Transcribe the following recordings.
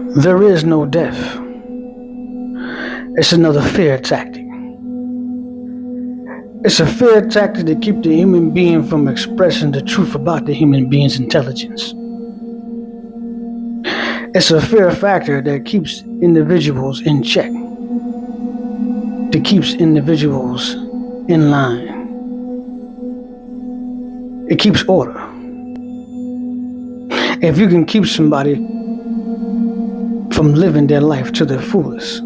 There is no death. It's another fear tactic. It's a fear tactic to keep the human being from expressing the truth about the human being's intelligence. It's a fear factor that keeps individuals in check, that keeps individuals in line. It keeps order. If you can keep somebody from living their life to their fullest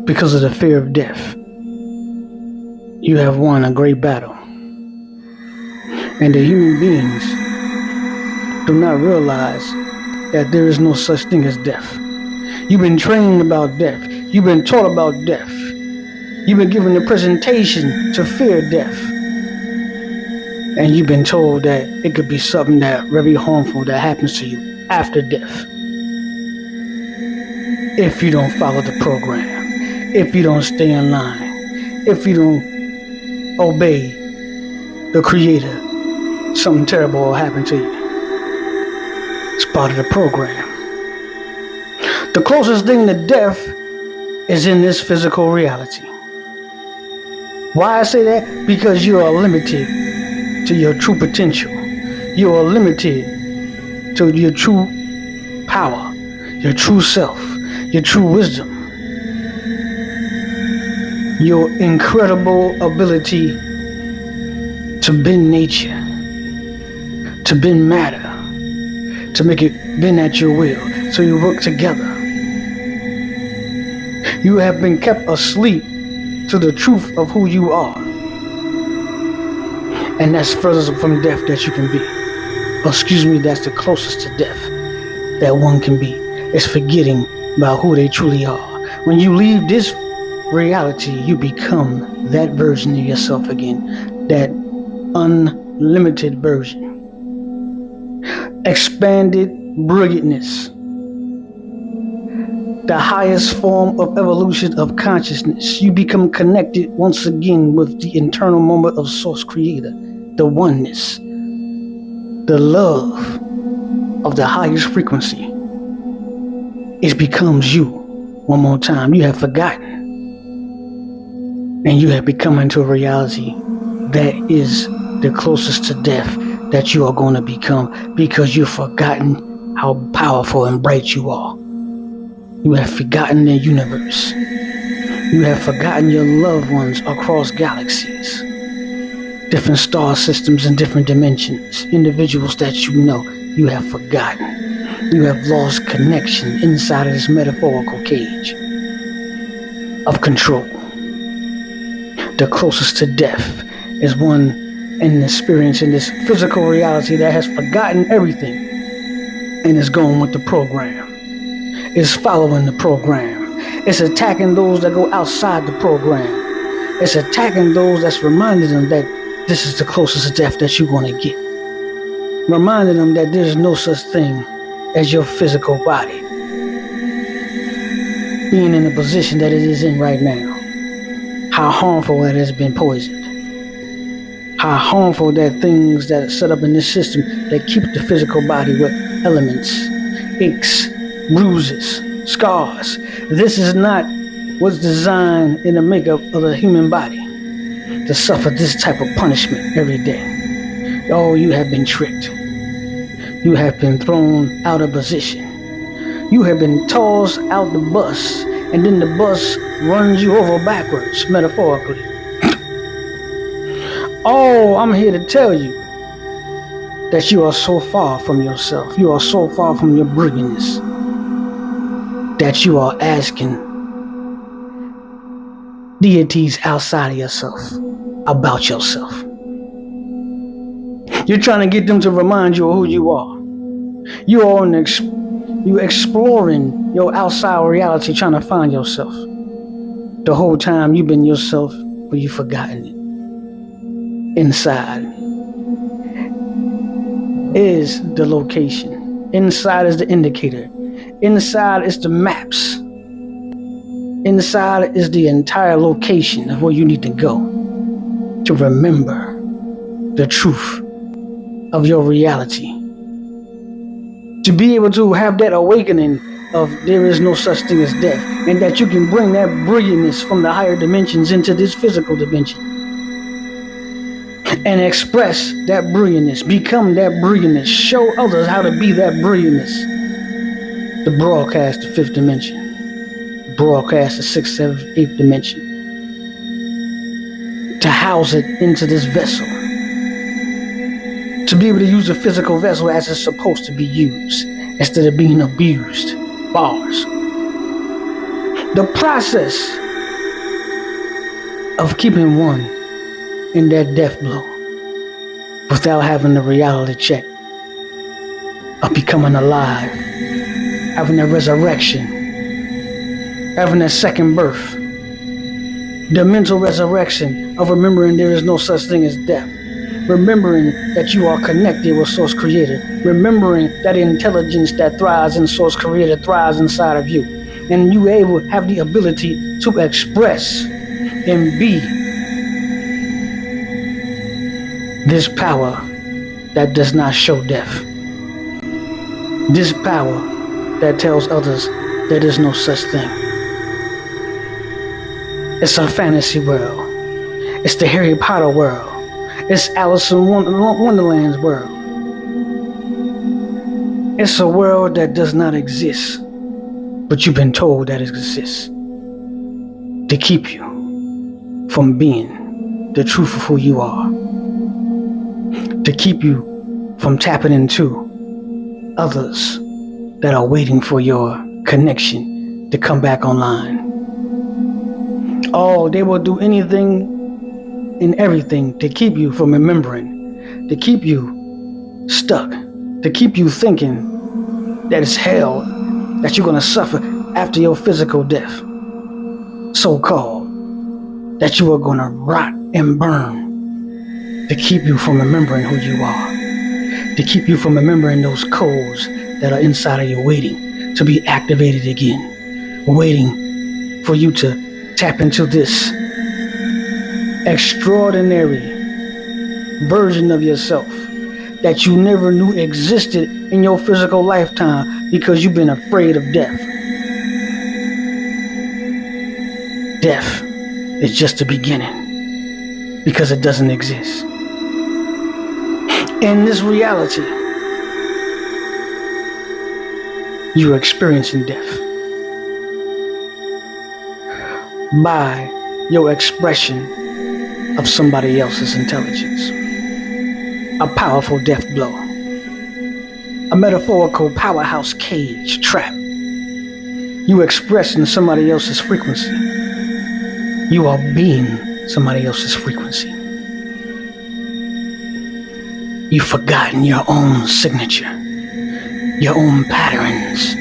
because of the fear of death, you have won a great battle. And the human beings do not realize that there is no such thing as death. You've been trained about death. You've been taught about death. You've been given a presentation to fear death. And you've been told that it could be something that very harmful that happens to you after death. If you don't follow the program, if you don't stay in line, if you don't obey the Creator, something terrible will happen to you. It's part of the program. The closest thing to death is in this physical reality. Why I say that? Because you are limited to your true potential. You are limited to your true power, your true self, your true wisdom, your incredible ability to bend nature, to bend matter, to make it bend at your will, so you work together. You have been kept asleep to the truth of who you are. And that's furthest from death that you can be. That's the closest to death that one can be. It's forgetting about who they truly are. When you leave this reality, you become that version of yourself again, that unlimited version. Expanded brilliantness, the highest form of evolution of consciousness. You become connected once again with the internal moment of Source Creator, the oneness, the love of the highest frequency. It becomes you one more time. You have forgotten, and you have become into a reality that is the closest to death that you are going to become, because you've forgotten how powerful and bright you are. You have forgotten the universe. You have forgotten your loved ones across galaxies, different star systems and different dimensions, individuals that you know. You have forgotten. You have lost connection inside of this metaphorical cage of control. The closest to death is one in experience in this physical reality that has forgotten everything and is going with the program. It's following the program. It's attacking those that go outside the program. It's attacking those that's reminding them that this is the closest to death that you're going to get. Reminding them that there's no such thing as your physical body being in the position that it is in right now. How harmful it has been poisoned. How harmful that things that are set up in this system that keep the physical body with elements, aches, bruises, scars. This is not what's designed in the makeup of the human body, to suffer this type of punishment every day. Oh, you have been tricked. You have been thrown out of position. You have been tossed out the bus, and then the bus runs you over backwards, metaphorically. Oh, I'm here to tell you that you are so far from yourself. You are so far from your brilliantness that you are asking deities outside of yourself about yourself. You're trying to get them to remind you of who you are. You're exploring your outside reality, trying to find yourself. The whole time you've been yourself, but you've forgotten it. Inside is the location. Inside is the indicator. Inside is the maps. Inside is the entire location of where you need to go to remember the truth of your reality. To be able to have that awakening of there is no such thing as death, and that you can bring that brilliantness from the higher dimensions into this physical dimension and express that brilliantness, become that brilliantness, show others how to be that brilliantness. The broadcast, the fifth dimension, the broadcast, the sixth, seventh, eighth dimension, to house it into this vessel, to be able to use the physical vessel as it's supposed to be used instead of being abused. Bars. The process of keeping one in that death blow without having the reality check of becoming alive, having a resurrection, having a second birth, the mental resurrection of remembering there is no such thing as death, remembering that you are connected with Source Creator, remembering that intelligence that thrives in Source Creator thrives inside of you, and you have the ability to express and be this power that does not show death, this power that tells others there is no such thing. It's a fantasy world. It's the Harry Potter world. It's Alice in Wonderland's world. It's a world that does not exist, but you've been told that it exists to keep you from being the truth of who you are, to keep you from tapping into others that are waiting for your connection to come back online. Oh, they will do anything and everything to keep you from remembering, to keep you stuck, to keep you thinking that it's hell, that you're going to suffer after your physical death, so-called, that you are going to rot and burn, to keep you from remembering who you are, to keep you from remembering those codes that are inside of you waiting to be activated again, waiting for you to tap into this extraordinary version of yourself that you never knew existed in your physical lifetime because you've been afraid of death. Death is just the beginning because it doesn't exist. In this reality, you are experiencing death by your expression of somebody else's intelligence. A powerful death blow. A metaphorical powerhouse cage trap. You expressing somebody else's frequency. You are being somebody else's frequency. You've forgotten your own signature, your own patterns,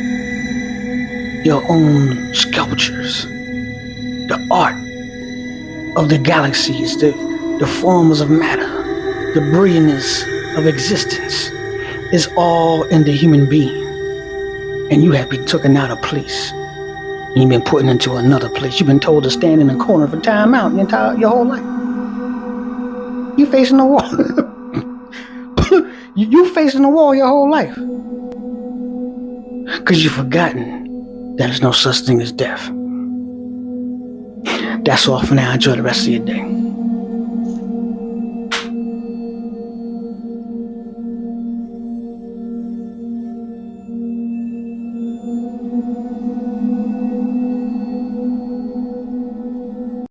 your own sculptures, the art of the galaxies, the forms of matter, the brilliance of existence is all in the human being. And you have been taken out of place. And you've been put into another place. You've been told to stand in a corner for time out your whole life. You facing the wall. you facing the wall your whole life. Because you've forgotten there's no such thing as death. That's all for now. Enjoy the rest of your day.